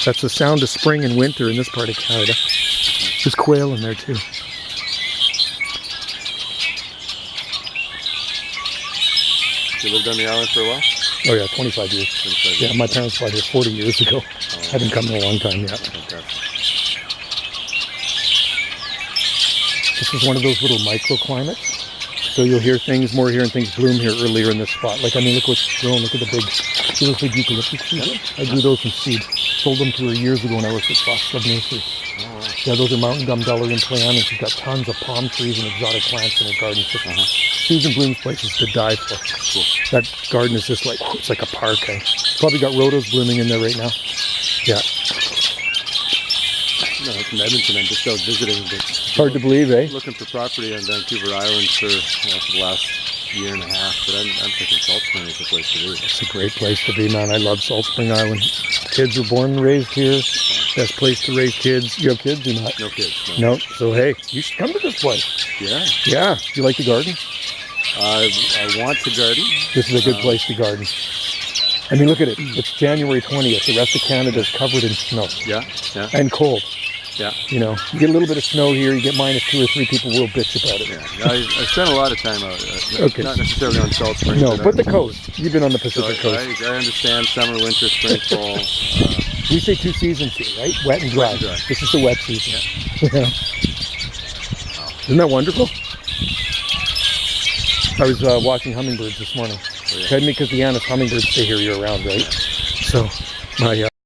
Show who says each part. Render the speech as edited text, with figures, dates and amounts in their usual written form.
Speaker 1: That's the sound of spring and winter in this part of Canada. There's quail in there too.
Speaker 2: You lived on the island for a while?
Speaker 1: Oh yeah, 25 years.
Speaker 2: 25 years.
Speaker 1: Yeah, my parents bought here 40 years ago. Haven't come in a long time yet.
Speaker 2: Okay.
Speaker 1: This is one of those little microclimates. So you'll hear things more here and things bloom here earlier in this spot. Like, I mean, look what's grown. Look at the big, see those big eucalyptus trees? I grew those from seed. Sold them to her years ago when I worked at Fox Club Nursery.
Speaker 2: Oh, wow.
Speaker 1: Yeah, those are mountain gum dullery Plan, and she's got tons of palm trees and exotic plants in her garden. Susan Bloom's place is to die for.
Speaker 2: Cool.
Speaker 1: That garden is just like, it's like a park. Probably got rhodos blooming in there right now. Yeah.
Speaker 2: No, it's in Edmonton. I'm just out visiting. But
Speaker 1: Hard to believe, eh?
Speaker 2: looking for property on Vancouver Island for the last year and a half. But I'm thinking Salt Spring is the place to be.
Speaker 1: It's a great place to be, man. I love Salt Spring Island. Kids were born and raised here. Best place to raise kids. You have kids or not?
Speaker 2: No kids.
Speaker 1: No. So hey, you should come to this place.
Speaker 2: Yeah.
Speaker 1: Yeah. You like the garden?
Speaker 2: I want to garden.
Speaker 1: This is a good place to garden. I mean, look at it. It's January 20th. The rest of Canada is covered in snow.
Speaker 2: Yeah. Yeah.
Speaker 1: And cold.
Speaker 2: Yeah.
Speaker 1: You know, you get a little bit of snow here, you get -2 or 3, people will bitch about it.
Speaker 2: Yeah. I spent a lot of time out.
Speaker 1: Okay.
Speaker 2: Not necessarily on Salt Spring.
Speaker 1: No, but the coast. You've been on the
Speaker 2: So
Speaker 1: Pacific coast.
Speaker 2: I understand summer, winter, spring, fall.
Speaker 1: We say 2 seasons here, right? Wet and dry.
Speaker 2: Wet and dry.
Speaker 1: This is the wet season. Yeah. Isn't that wonderful? I was watching hummingbirds this morning.
Speaker 2: Oh, yeah.
Speaker 1: Because the Annis hummingbirds stay here year round, right? So my